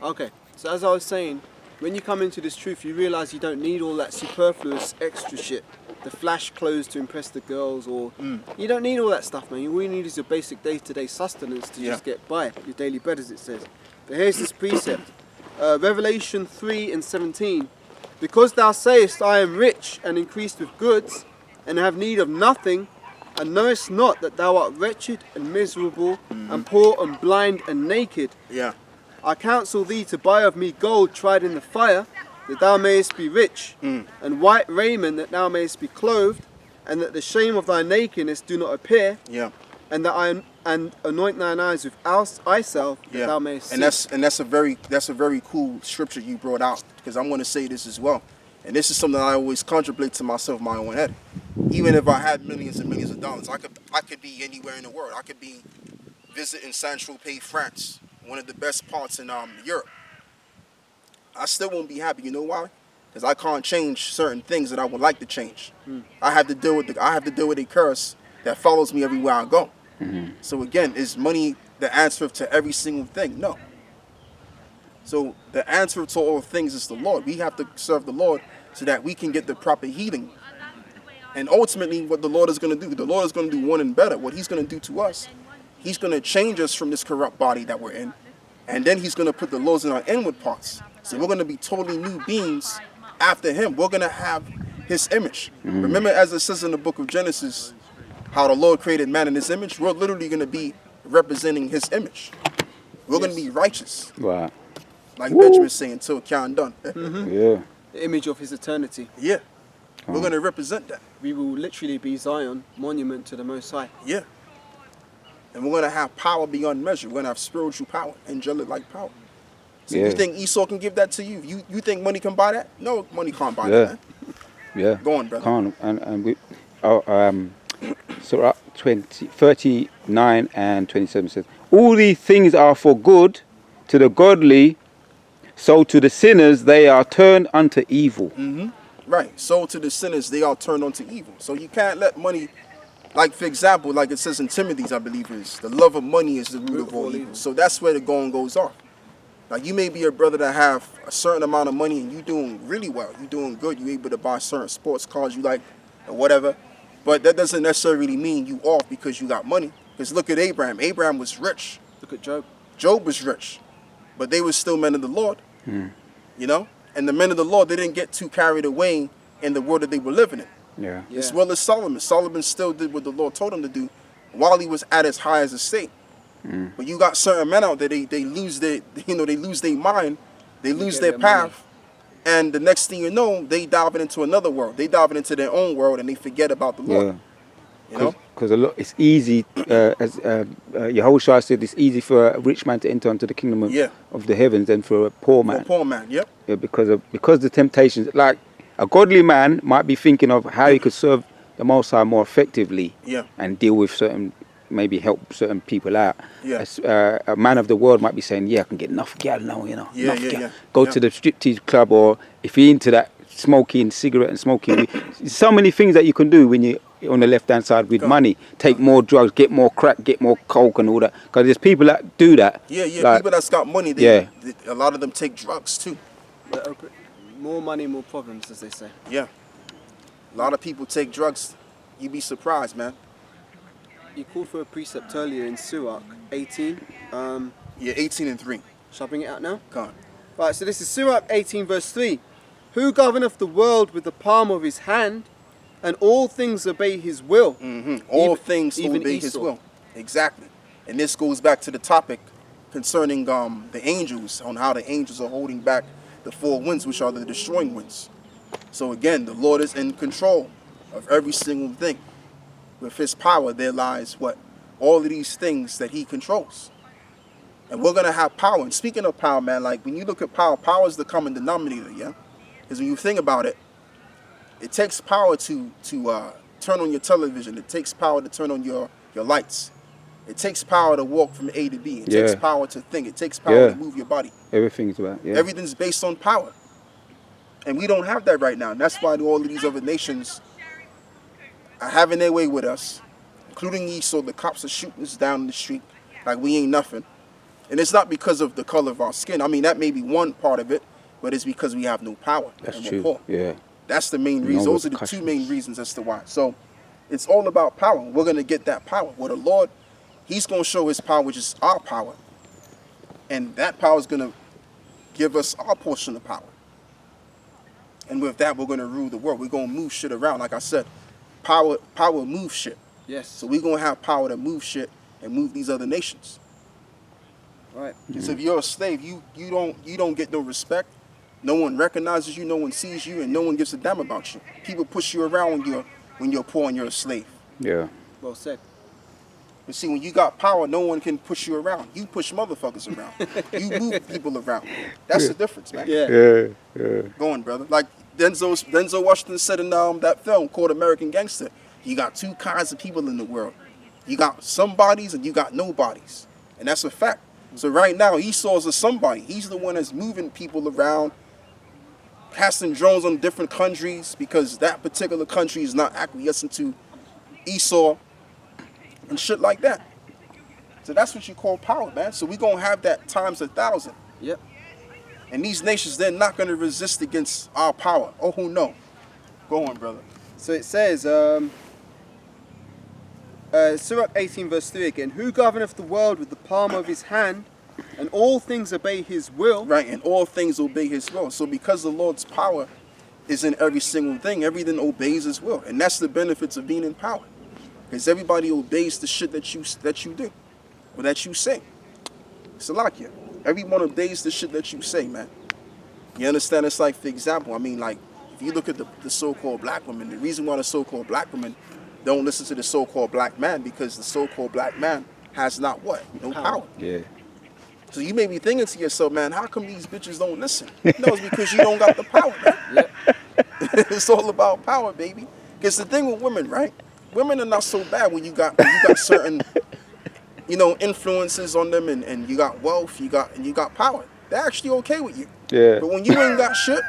Okay, so as I was saying, when you come into this truth, you realise you don't need all that superfluous extra shit. The flash clothes to impress the girls, or you don't need all that stuff, man. All you need is your basic day-to-day sustenance to just get by, your daily bread, as it says. But here's this precept, Revelation 3:17. Because thou sayest, I am rich and increased with goods, and have need of nothing, and knowest not that thou art wretched and miserable, and poor and blind and naked. Yeah. I counsel thee to buy of me gold tried in the fire, that thou mayest be rich, and white raiment, that thou mayest be clothed, and that the shame of thy nakedness do not appear. Yeah. And that and anoint thine eyes with eye salve, that thou mayest see. And that's a very cool scripture you brought out, because I'm going to say this as well. And this is something I always contemplate to myself in my own head. Even if I had millions and millions of dollars, I could be anywhere in the world. I could be visiting Saint-Tropez, France, one of the best parts in Europe. I still won't be happy. You know why? Because I can't change certain things that I would like to change. I have to deal with a curse that follows me everywhere I go. So again, is money the answer to every single thing? No. So the answer to all things is the Lord. We have to serve the Lord so that we can get the proper healing. And ultimately, what the Lord is going to do, the Lord is going to do one and better. What he's going to do to us, he's going to change us from this corrupt body that we're in. And then he's going to put the laws in our inward parts. So we're going to be totally new beings after him. We're going to have his image. Remember, as it says in the book of Genesis, how the Lord created man in his image? We're literally going to be representing his image. We're going to be righteous. Wow. Like Benjamin's saying, until count done. Yeah. The image of his eternity. Yeah. We're going to represent that. We will literally be Zion, monument to the Most High. Yeah. And we're going to have power beyond measure. We're going to have spiritual power, angelic-like power. So you think Esau can give that to you? You think money can buy that? No, money can't buy that, man. Yeah. Go on, brother. Can't. And we, Surah 39 and 27 says, all these things are for good to the godly, so to the sinners they are turned unto evil. Right. So to the sinners they are turned unto evil. So you can't let money, like for example, like it says in Timothy's, I believe is, the love of money is the root of all evil. So that's where the going goes off. Like you may be a brother that have a certain amount of money and you doing really well. You doing good. You able to buy certain sports cars you like or whatever. But that doesn't necessarily mean you off because you got money. Because look at Abraham. Abraham was rich. Look at Job. Job was rich. But they were still men of the Lord. You know? And the men of the Lord, they didn't get too carried away in the world that they were living in. Yeah. As well as Solomon. Solomon still did what the Lord told him to do while he was at his highest estate. But you got certain men out there, they lose their, they lose their mind, they lose their path, and the next thing you know, they diving into another world. They diving into their own world and they forget about the Lord. You know? Because it's easy, as Yahushua said, it's easy for a rich man to enter into the kingdom of the heavens than for a poor man. For a poor man, yep. Yeah, because the temptations, like a godly man might be thinking of how he could serve the Most High more effectively and deal with certain, maybe help certain people out. As, a man of the world might be saying, I can get enough gal now, Go to the striptease club, or if you're into that smoking cigarette and smoking, so many things that you can do when you're on the left hand side with money. Take more drugs, get more crack, get more coke and all that. Because there's people that do that. Like, people that's got money, they, a lot of them take drugs too. More money, more problems, as they say. Yeah. A lot of people take drugs. You'd be surprised, man. You called for a precept earlier in Surah 18. 18 and 3. Shall I bring it out now? Go on. Right, so this is Surah 18 verse 3. Who governeth the world with the palm of his hand, and all things obey his will. All things obey his will. Exactly. And this goes back to the topic concerning the angels, on how the angels are holding back the four winds, which are the destroying winds. So again, the Lord is in control of every single thing. With his power, there lies what? All of these things that he controls. And we're going to have power. And speaking of power, man, like when you look at power, power is the common denominator, yeah? Because when you think about it, it takes power to turn on your television. It takes power to turn on your lights. It takes power to walk from A to B. It takes power to think. It takes power to move your body. Everything's about, Everything's based on power. And we don't have that right now. And that's why all of these other nations are having their way with us, including Esau. The cops are shooting us down in the street like we ain't nothing. And it's not because of the color of our skin. I mean, that may be one part of it, but it's because we have no power. That's and we're true. poor. Yeah. That's the main reason. Those are the two main reasons as to why. So it's all about power. We're going to get that power. Well, the Lord, he's going to show his power, which is our power. And that power is going to give us our portion of power. And with that, we're going to rule the world. We're going to move shit around. Like I said, power moves shit. Yes. So we're going to have power to move shit and move these other nations. Right. Because if you're a slave, you don't get no respect. No one recognizes you, no one sees you, and no one gives a damn about you. People push you around when you're poor and you're a slave. Yeah. Well said. But see, when you got power, no one can push you around. You push motherfuckers around. You move people around. That's the difference, man. Yeah. Go on, brother. Like Denzel Washington said in that film called American Gangster, you got two kinds of people in the world. You got somebodies and you got nobodies. And that's a fact. So right now, Esau's a somebody. He's the one that's moving people around, casting drones on different countries because that particular country is not acquiescing to Esau and shit like that. So that's what you call power, man. So we're going to have that times 1,000. Yep. And these nations, they're not going to resist against our power. Oh, who no? Go on, brother. So it says, Sirach 18 verse 3 again, who governeth the world with the palm of his hand, and all things obey his will. Right, and all things obey his will. So because the Lord's power is in every single thing, everything obeys his will. And that's the benefits of being in power. Because everybody obeys the shit that you do, or that you say. Salakia. Everyone obeys the shit that you say, man. You understand? It's like, for example, I mean, like, if you look at the so-called black women, the reason why the so-called black women don't listen to the so-called black man, because the so-called black man has not what? No power. Yeah. So you may be thinking to yourself, man, how come these bitches don't listen? No, it's because you don't got the power, man. Yep. It's all about power, baby. Because the thing with women, right? Women are not so bad when you got certain, influences on them, and you got wealth, you got power. They're actually okay with you. Yeah. But when you ain't got shit,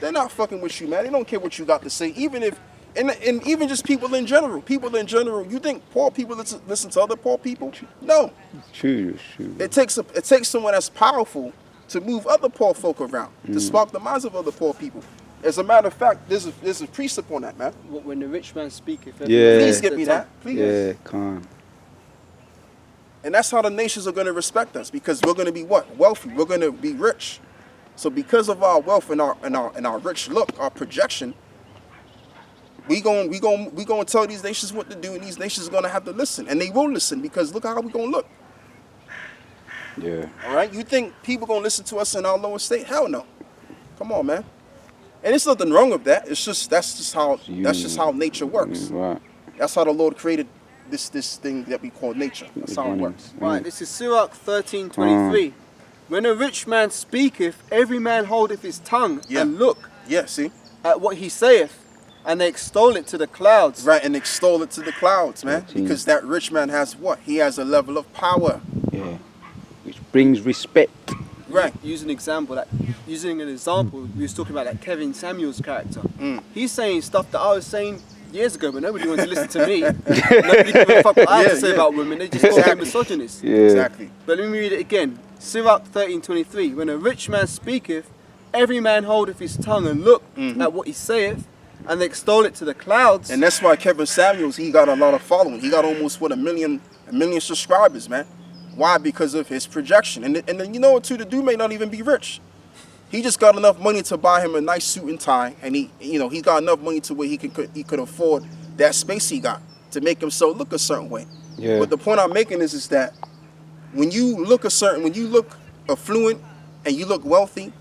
they're not fucking with you, man. They don't care what you got to say. Even if, and even just people in general. You think poor people listen to other poor people? No. True. It takes someone that's powerful to move other poor folk around, to spark the minds of other poor people. As a matter of fact, there's a precept on that, man. When the rich man speaketh, Please get me that. Please. Yeah, calm. And that's how the nations are going to respect us, because we're going to be what? Wealthy. We're going to be rich. So because of our wealth and our rich look, our projection, we going to tell these nations what to do, and these nations are going to have to listen, and they will listen, because look how we going to look. Yeah. All right. You think people going to listen to us in our lower state? Hell no. Come on, man. And there's nothing wrong with that. It's just that's just how nature works. Right. That's how the Lord created this thing that we call nature. That's how it works. Right, this is Sirach 13:23. When a rich man speaketh, every man holdeth his tongue, and look see? At what he saith, and they extol it to the clouds. Right, and extol it to the clouds, man. Because that rich man has what? He has a level of power. Yeah. Which brings respect. Right. Using an example, we was talking about that Kevin Samuels character. He's saying stuff that I was saying years ago, but nobody wanted to listen to me. Nobody gave a fuck what I have to say about women. They just called me misogynist. Yeah. Exactly. But let me read it again. Sirach 13:23. When a rich man speaketh, every man holdeth his tongue, and look at what he saith, and they extol it to the clouds. And that's why Kevin Samuels, he got a lot of following. He got almost a million subscribers, man. Why? Because of his projection. And then you know what too? The dude may not even be rich. He just got enough money to buy him a nice suit and tie, and he got enough money to where he could afford that space he got to make himself look a certain way. Yeah. But the point I'm making is that when you look affluent and you look wealthy,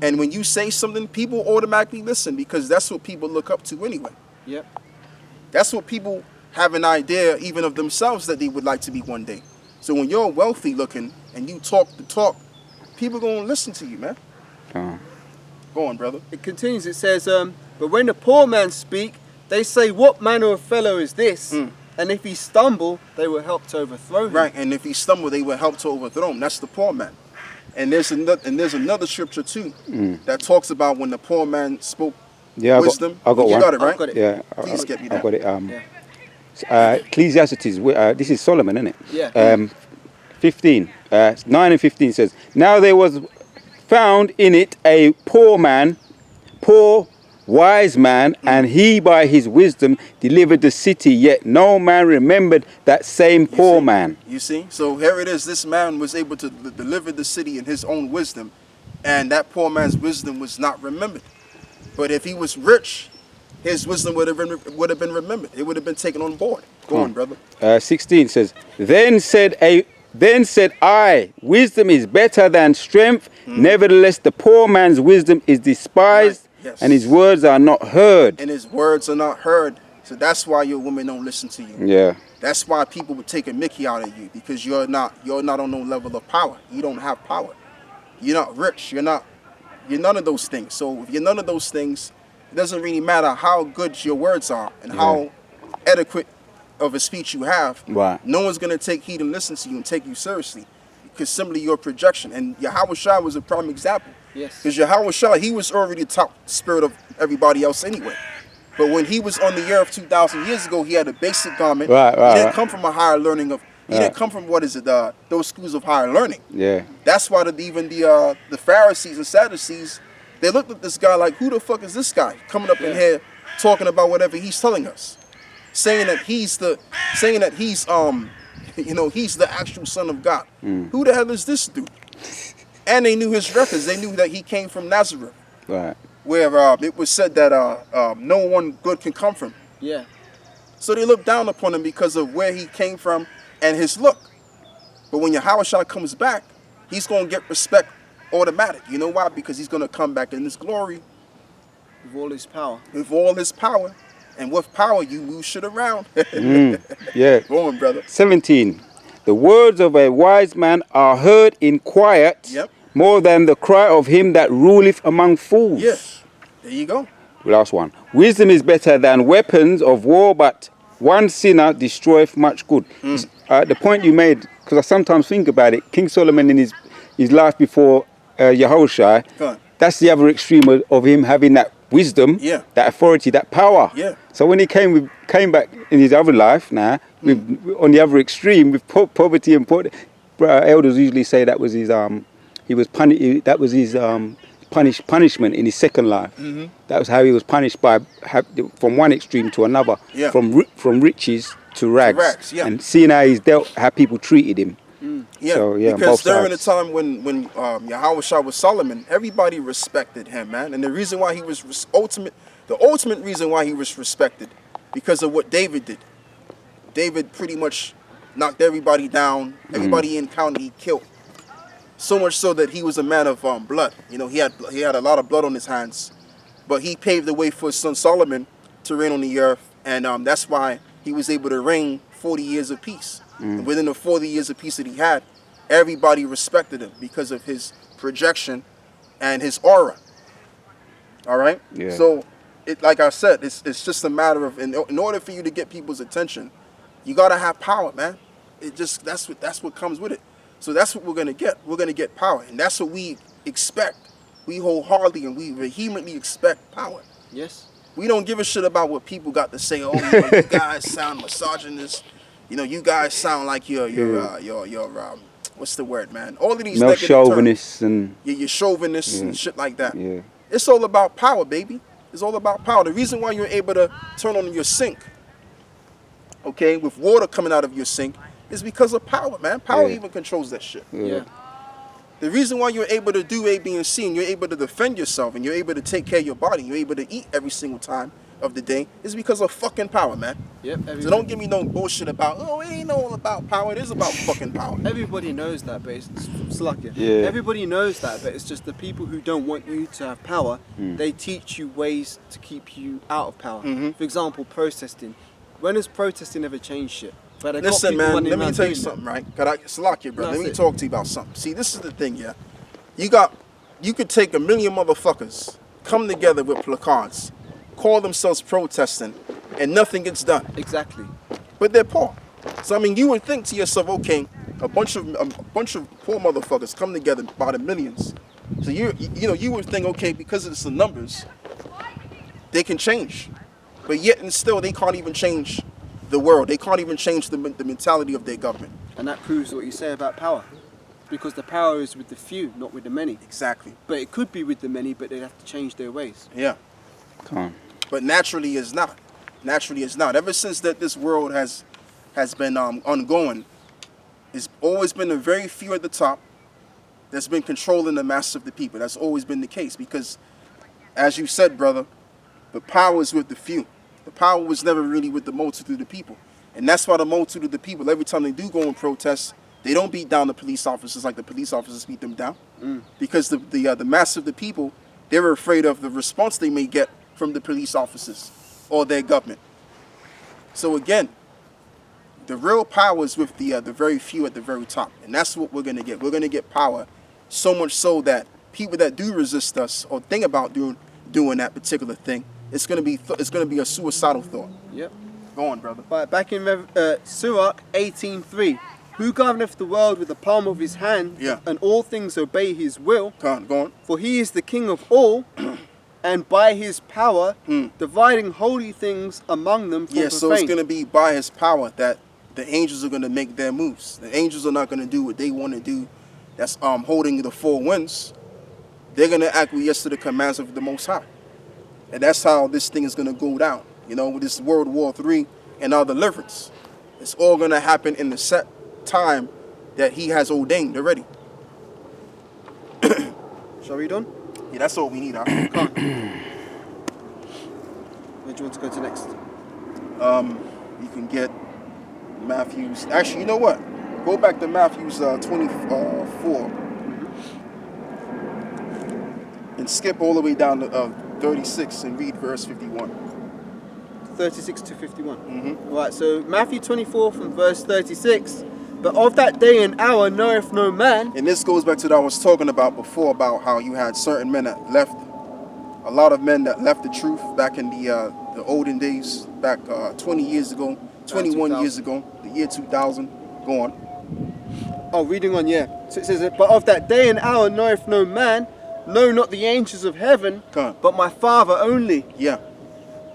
and when you say something, people automatically listen, because that's what people look up to anyway. Yep. That's what people have an idea even of themselves that they would like to be one day. So when you're wealthy looking and you talk the talk, people gonna listen to you, man. Go on, brother. It continues, it says, but when the poor man speak, they say, what manner of fellow is this? And if he stumble, they will help to overthrow him. Right, and if he stumble, they will help to overthrow him. That's the poor man. And there's another scripture too that talks about when the poor man spoke wisdom. I got you one. got it, right? Got it. Yeah. Please get me that. I got it. Ecclesiastes. This is Solomon, isn't it? Yeah. 15. 9 and 15 says, now there was found in it a poor wise man, and he by his wisdom delivered the city, yet no man remembered that same poor man. You see? So here it is. This man was able to deliver the city in his own wisdom, and that poor man's wisdom was not remembered. But if he was rich, his wisdom would have been remembered. It would have been taken on board. Go on, brother. 16 says, Then said I, wisdom is better than strength. Nevertheless, the poor man's wisdom is despised, yes. and his words are not heard. And his words are not heard. So that's why your women don't listen to you. Yeah. That's why people would take a mickey out of you, because you're not on no level of power. You don't have power. You're not rich. You're none of those things. So if you're none of those things, it doesn't really matter how good your words are and how adequate of a speech you have. Right. No one's gonna take heed and listen to you and take you seriously, because simply your projection. And Yahweh Shai was a prime example. Yes. Because Yahweh Shai, he was already the top spirit of everybody else anyway. But when he was on the earth 2,000 years ago, he had a basic garment. He didn't come from a higher learning of. He didn't come from those schools of higher learning. Yeah. That's why even the Pharisees and Sadducees, they looked at this guy like, who the fuck is this guy coming up in here talking about whatever he's telling us, saying that he's the actual Son of God. Who the hell is this dude? And they knew his records. They knew that he came from Nazareth, Right. where it was said that no one good can come from. Yeah. So they looked down upon him because of where he came from and his look. But when Yahushua comes back, he's going to get respect automatic. You know why? Because he's going to come back in his glory. With all his power. With all his power. And with power, you move shit around. Yeah. Go on, brother. 17. The words of a wise man are heard in quiet, more than the cry of him that ruleth among fools. Yes. There you go. Last one. Wisdom is better than weapons of war, but one sinner destroyeth much good. The point you made, because I sometimes think about it, King Solomon in his life before Yahushua, that's the other extreme of him having that wisdom, that authority, that power. Yeah. So when he came back in his other life now, on the other extreme with poverty and elders usually say that was his punishment in his second life. That was how he was punished from one extreme to another, from riches to rags, and seeing how people treated him. So, because during the time when Yahushua was Solomon, everybody respected him, man. And the reason why he was the ultimate reason why he was respected, because of what David did. David pretty much knocked everybody down. Everybody he encountered, he killed. So much so that he was a man of blood. You know, he had a lot of blood on his hands. But he paved the way for his son Solomon to reign on the earth. And that's why he was able to reign 40 years of peace. And within the 40 years of peace that he had, everybody respected him because of his projection and his aura. All right? Yeah. So, like I said, it's just a matter of, in order for you to get people's attention, you got to have power, man. That's what comes with it. So that's what we're going to get. We're going to get power. And that's what we expect. We wholeheartedly and we vehemently expect power. Yes. We don't give a shit about what people got to say. Oh, you guys sound misogynist. You know, you guys sound like you're what's the word, man? All of these negative chauvinists terms. You're chauvinists and shit like that. Yeah. It's all about power, baby. It's all about power. The reason why you're able to turn on your sink, okay, with water coming out of your sink, is because of power, man. Power even controls that shit. Yeah. The reason why you're able to do A, B, and C, and you're able to defend yourself, and you're able to take care of your body, you're able to eat every single time of the day, is because of fucking power, man. Yep. So don't give me no bullshit about, it ain't all about power. It is about fucking power. Everybody knows that, but it's slugging. Yeah. Everybody knows that, but it's just the people who don't want you to have power, they teach you ways to keep you out of power. For example, protesting. When has protesting ever changed shit? Listen, man, let me tell you something, right? Salakia, bro. Let me talk to you about something. See, this is the thing, yeah. You could take 1 million motherfuckers, come together with placards, call themselves protesting, and nothing gets done. Exactly. But they're poor. So I mean, you would think to yourself, okay, a bunch of poor motherfuckers come together by the millions. So you would think, okay, because it's the numbers, they can change. But yet and still, they can't even change the world. They can't even change the mentality of their government. And that proves what you say about power. Because the power is with the few, not with the many. Exactly. But it could be with the many, but they'd have to change their ways. Yeah. Come on. But naturally it's not. Naturally it's not. Ever since that this world has been ongoing, it's always been the very few at the top that's been controlling the masses of the people. That's always been the case because, as you said, brother, the power is with the few. The power was never really with the multitude of the people. And that's why the multitude of the people, every time they do go and protest, they don't beat down the police officers like the police officers beat them down. Because the mass of the people, they're afraid of the response they may get from the police officers or their government. So again, the real power is with the very few at the very top. And that's what we're going to get. We're going to get power so much so that people that do resist us or think about doing that particular thing, it's going to be a suicidal thought. Yep. Go on, brother. Right, back in Sirach 18:3. Who governeth the world with the palm of his hand, and all things obey his will? Go on. For he is the king of all, and by his power, dividing holy things among them from profane. So it's going to be by his power that the angels are going to make their moves. The angels are not going to do what they want to do. That's holding the four winds. They're going to acquiesce to the commands of the Most High. And that's how this thing is going to go down. You know, with this World War III and our deliverance. It's all going to happen in the set time that he has ordained already. Shall we done? Yeah, that's all we need. Where do you want to go to next? You can get Matthew's. Actually, you know what? Go back to Matthew's 24 and skip all the way down to 36 and read verse 51. 36 to 51. Right, so Matthew 24 from verse 36. But of that day and hour knoweth no man. And this goes back to what I was talking about before, about how you had certain men that left, a lot of men that left the truth back in the olden days, back 20 years ago, 21 years ago, the year 2000. Go on. Oh, reading on, yeah. So it says, but of that day and hour knoweth no man, no, not the angels of heaven, but my Father only. Yeah.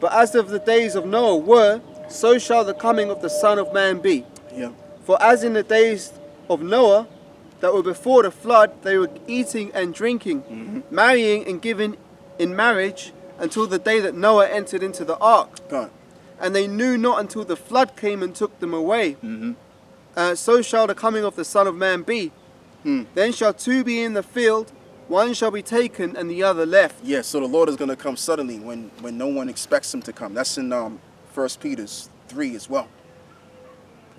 But as of the days of Noah were, so shall the coming of the Son of Man be. Yeah. For as in the days of Noah, that were before the flood, they were eating and drinking, marrying and giving in marriage, until the day that Noah entered into the ark. And they knew not until the flood came and took them away. So shall the coming of the Son of Man be. Then shall two be in the field, one shall be taken and the other left. Yeah, so the Lord is going to come suddenly when no one expects him to come. That's in 1 Peter 3 as well.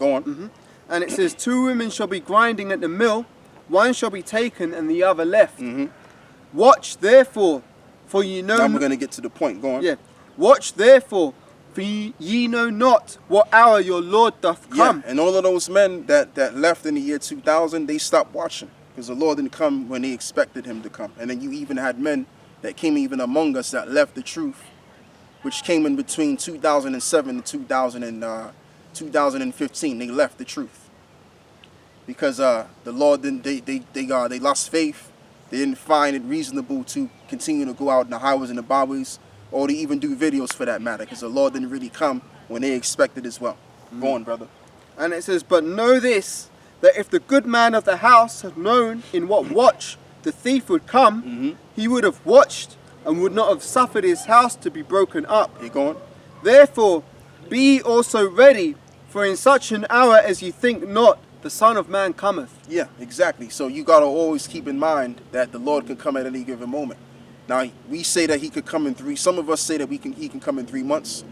Go on. And it says, two women shall be grinding at the mill, one shall be taken and the other left. Watch therefore, for ye know... Now we're going to get to the point. Go on. Yeah. Watch therefore, for ye know not what hour your Lord doth come. Yeah, and all of those men that left in the year 2000, they stopped watching. Because the Lord didn't come when they expected him to come. And then you even had men that came even among us that left the truth, which came in between 2007 and 2015. They left the truth. Because the Lord didn't, they lost faith. They didn't find it reasonable to continue to go out in the highways and the byways, or to even do videos for that matter, because the Lord didn't really come when they expected as well. Go on, brother. And it says, but know this, that if the good man of the house had known in what watch the thief would come, he would have watched and would not have suffered his house to be broken up. You going? Therefore, be ye also ready, for in such an hour as ye think not, the Son of Man cometh. Yeah, exactly. So you got to always keep in mind that the Lord can come at any given moment. Now, we say that he could come in 3. Some of us say that he can come in 3 months.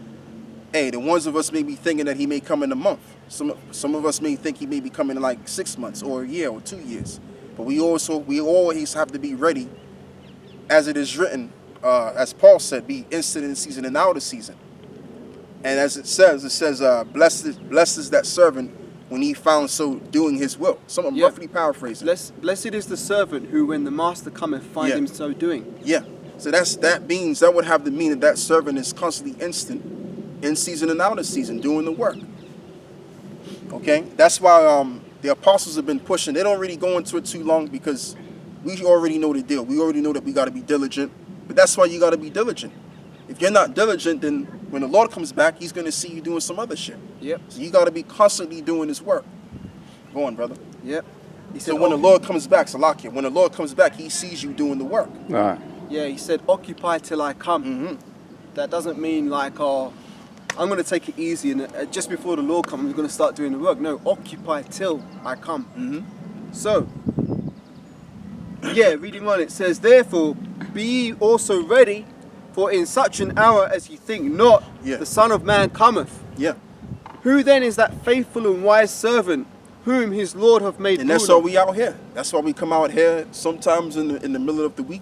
Hey, the ones of us may be thinking that he may come in a month. Some of us may think he may be coming in like 6 months or a year or 2 years. But we always have to be ready, as it is written, as Paul said, be instant in season and out of season. And as it says, blessed is that servant when he found so doing his will. I'm roughly paraphrasing. Blessed is the servant who, when the master cometh, find him so doing. Yeah. So that would have the meaning that servant is constantly instant, in season and out of season, doing the work. Okay? That's why the apostles have been pushing. They don't really go into it too long because we already know the deal. We already know that we got to be diligent. But that's why you got to be diligent. If you're not diligent, then when the Lord comes back, he's going to see you doing some other shit. Yep. So you got to be constantly doing his work. Go on, brother. Yep. He said, So when the Lord comes back, Salakia, when the Lord comes back, he sees you doing the work. Right. Yeah, he said, occupy till I come. Mm-hmm. That doesn't mean like, oh, I'm going to take it easy and just before the Lord comes, we're going to start doing the work. No, occupy till I come. Mm-hmm. So, yeah, reading on, it says, therefore, be ye also ready, for in such an hour as ye think not, the Son of Man cometh. Yeah. Who then is that faithful and wise servant whom his Lord hath made And that's why we out here. That's why we come out here sometimes in the middle of the week.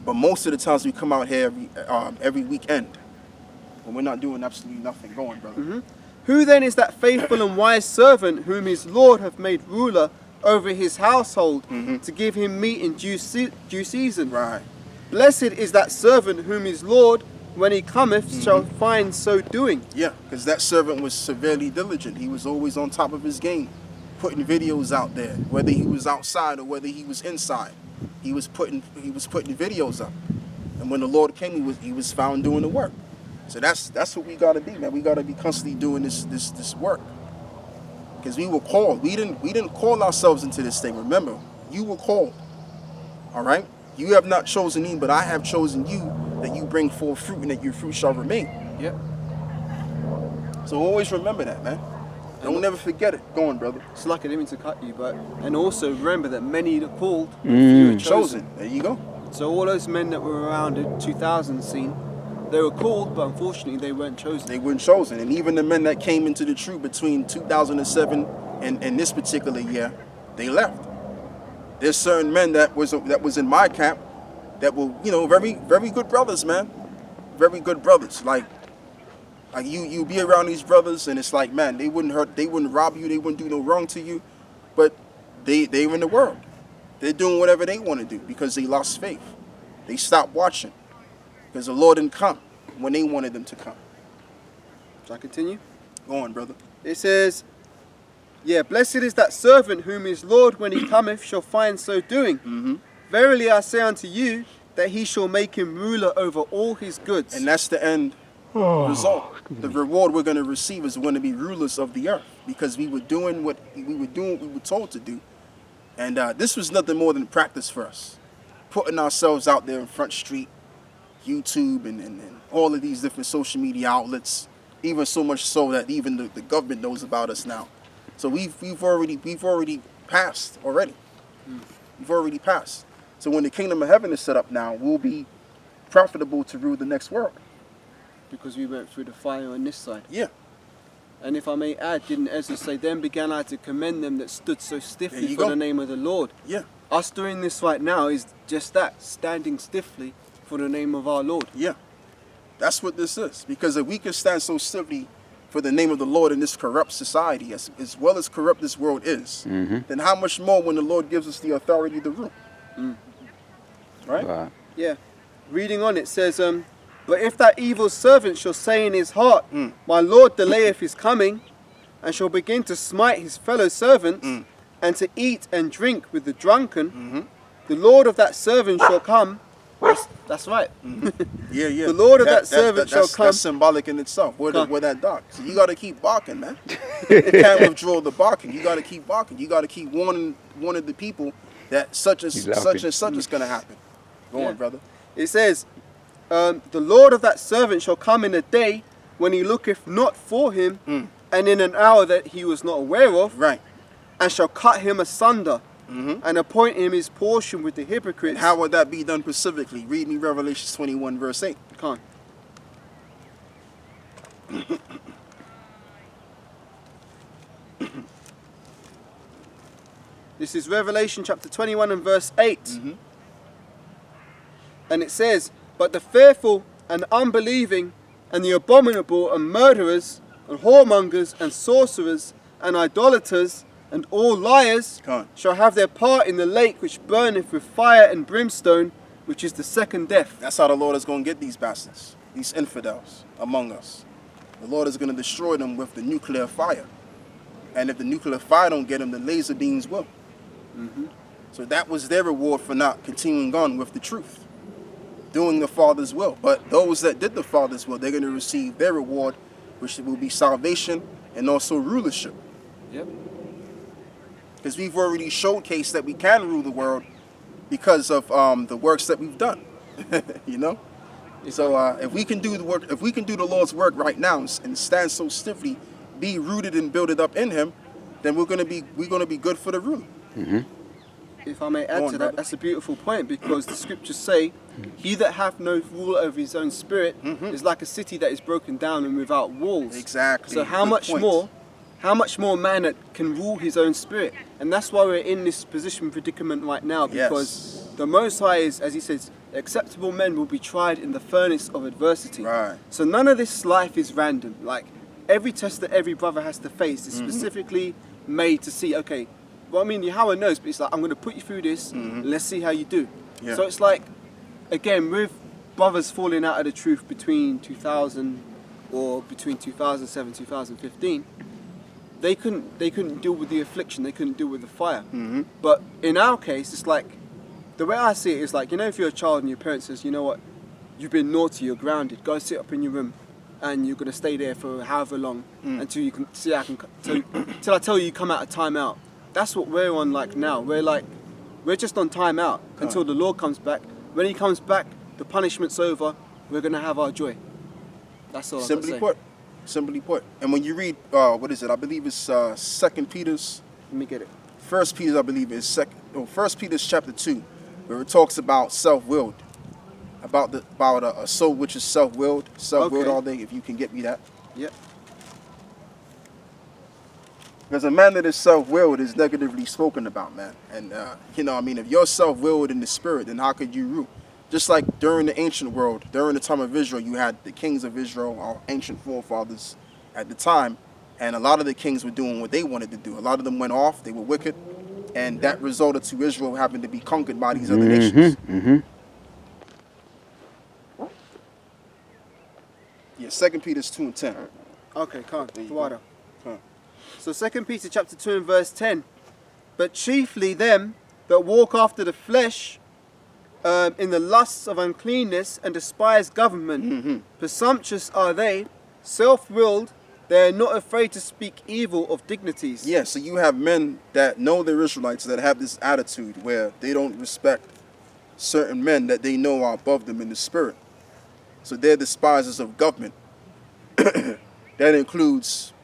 But most of the times we come out here every weekend. When we're not doing absolutely nothing. Go on, brother. Mm-hmm. Who then is that faithful and wise servant whom his Lord hath made ruler over his household to give him meat in due season? Right. Blessed is that servant whom his Lord, when he cometh, shall find so doing. Yeah, because that servant was severely diligent. He was always on top of his game, putting videos out there, whether he was outside or whether he was inside. He was putting videos up. And when the Lord came, he was found doing the work. So that's what we gotta be, man. We gotta be constantly doing this work. Because we were called. We didn't call ourselves into this thing. Remember, you were called. All right? You have not chosen me, but I have chosen you, that you bring forth fruit and that your fruit shall remain. Yep. So always remember that, man. Don't never forget it. Go on, brother. It's like I didn't mean to cut you, but and also remember that many are called, few are chosen. There you go. So all those men that were around the 2000 scene, they were called, but unfortunately they weren't chosen. They weren't chosen. And even the men that came into the truth between 2007 and this particular year, they left. There's certain men that was in my camp that were, very, very good brothers, man. Very good brothers. Like you be around these brothers and it's like, man, they wouldn't hurt, they wouldn't rob you, they wouldn't do no wrong to you. But they're in the world. They're doing whatever they want to do because they lost faith. They stopped watching because the Lord didn't come when they wanted them to come. Shall I continue? Go on, brother. It says, yeah, blessed is that servant whom his Lord, when he cometh, shall find so doing. Verily I say unto you, that he shall make him ruler over all his goods. And that's the end result. The reward we're going to receive is going to be rulers of the earth, because we were doing what we were told to do. And this was nothing more than practice for us. Putting ourselves out there in Front Street, YouTube, and all of these different social media outlets, even so much so that even the government knows about us now. So we've already passed already. We've already passed. So when the kingdom of heaven is set up now, we'll be profitable to rule the next world. Because we went through the fire on this side. Yeah. And if I may add, didn't Ezra say, then began I to commend them that stood so stiffly for the name of the Lord? Yeah. Us doing this right now is just that, standing stiffly for the name of our Lord. Yeah. That's what this is. Because if we can stand so stiffly for the name of the Lord in this corrupt society, as well as corrupt this world is, then how much more when the Lord gives us the authority to rule? Right? Right. Yeah. Reading on, it says, but if that evil servant shall say in his heart, my Lord delayeth his coming, and shall begin to smite his fellow servants, and to eat and drink with the drunken, the Lord of that servant shall come. That's right. Yeah. The Lord of that servant shall come. That's symbolic in itself. Where that dog. So you got to keep barking, man. You can't withdraw the barking. You got to keep barking. You got to keep warning the people that such and such is going to happen. Go on, brother. It says, the Lord of that servant shall come in a day when he looketh not for him, and in an hour that he was not aware of, right, and shall cut him asunder, and appoint him his portion with the hypocrites. And how would that be done specifically? Read me Revelation 21 verse 8. Come on. This is Revelation chapter 21 and verse 8. And it says, but the fearful and unbelieving and the abominable and murderers and whoremongers and sorcerers and idolaters and all liars shall have their part in the lake which burneth with fire and brimstone, which is the second death. That's how the Lord is going to get these bastards, these infidels among us. The Lord is going to destroy them with the nuclear fire. And if the nuclear fire don't get them, the laser beams will. So that was their reward for not continuing on with the truth, doing the Father's will. But those that did the Father's will, they're going to receive their reward, which will be salvation and also rulership. Yep. because we've already showcased that we can rule the world because of the works that we've done. You know. So if we can do the work, if we can do the Lord's work right now and stand so stiffly, be rooted and build it up in Him, then we're gonna be good for the ruler. Mm-hmm. If I may add to that, that's a beautiful point, because the scriptures say, "He that hath no rule over his own spirit is like a city that is broken down and without walls." Exactly. So how much more man that can rule his own spirit? And that's why we're in this predicament right now, because the Most High is, as He says, acceptable men will be tried in the furnace of adversity. Right. So none of this life is random. Like, every test that every brother has to face is specifically made to see, okay, well, I mean, Yahweh knows, but it's like, I'm going to put you through this, and let's see how you do. Yeah. So it's like, again, with brothers falling out of the truth between 2000 or between 2007 2015, they couldn't deal with the affliction, they couldn't deal with the fire. But in our case, it's like, the way I see it is like, you know, if you're a child and your parent says, you know what, you've been naughty, you're grounded, go sit up in your room, and you're going to stay there for however long until you can see till I tell you come out of timeout. That's what we're on like now. We're just on timeout until the Lord comes back. When He comes back, the punishment's over. We're going to have our joy. That's all. Simply put. And when you read, what is it? I believe it's 2 Peter's. Let me get it. 1 Peter's, I believe, is 1 Peter's chapter 2, where it talks about self-willed, about a soul which is self-willed all day. If you can get me that. Yep. Because a man that is self-willed is negatively spoken about, man. And, you know, I mean, if you're self-willed in the spirit, then how could you rule? Just like during the ancient world, during the time of Israel, you had the kings of Israel, our ancient forefathers at the time, and a lot of the kings were doing what they wanted to do. A lot of them went off, they were wicked, and that resulted to Israel having to be conquered by these other nations. Yeah, 2 Peter 2:10. Okay, come on. Water. So 2 Peter chapter 2 and verse 10. But chiefly them that walk after the flesh, in the lusts of uncleanness and despise government. Presumptuous are they, self-willed, they are not afraid to speak evil of dignities. Yeah, so you have men that know they're Israelites that have this attitude where they don't respect certain men that they know are above them in the spirit. So they're despisers of government. That includes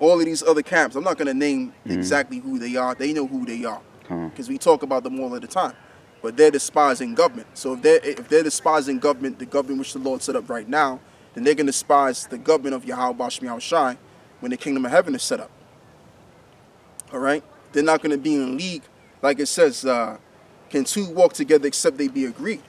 all of these other camps. I'm not going to name exactly who they are. They know who they are because we talk about them all of the time. But they're despising government. So if they're despising government, the government which the Lord set up right now, then they're going to despise the government of Yahweh Bashmi Al-Shai when the kingdom of heaven is set up. All right? They're not going to be in league. Like it says, can two walk together except they be agreed?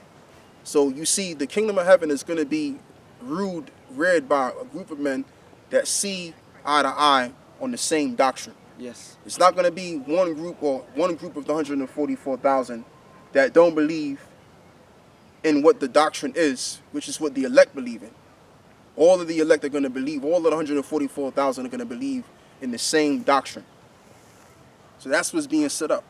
So you see, the kingdom of heaven is going to be read by a group of men that see eye to eye on the same doctrine. Yes. It's not going to be one group of the 144,000 that don't believe in what the doctrine is, which is what the elect believe in. All of the elect are going to believe, all of the 144,000 are going to believe in the same doctrine. So that's what's being set up.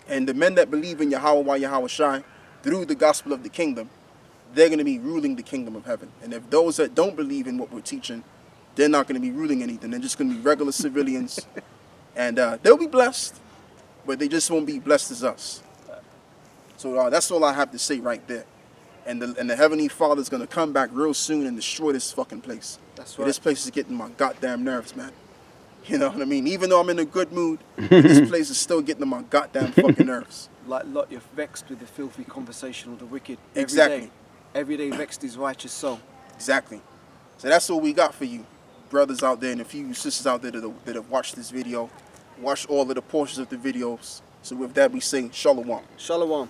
And the men that believe in Yahweh Yahweh Shai through the gospel of the kingdom, they're going to be ruling the kingdom of heaven. And if those that don't believe in what we're teaching, they're not going to be ruling anything. They're just going to be regular civilians. And they'll be blessed, but they just won't be blessed as us. So that's all I have to say right there. And the Heavenly Father's going to come back real soon and destroy this fucking place. That's right. This place is getting my goddamn nerves, man. You know what I mean? Even though I'm in a good mood, this place is still getting on my goddamn fucking nerves. Like Lot, you're vexed with the filthy conversation of the wicked. Exactly. Every day vexed his righteous soul. Exactly. So that's what we got for you, brothers out there and a few sisters out there that have watched this video. Watch all of the portions of the videos. So with that, we say Shalom. Shalom.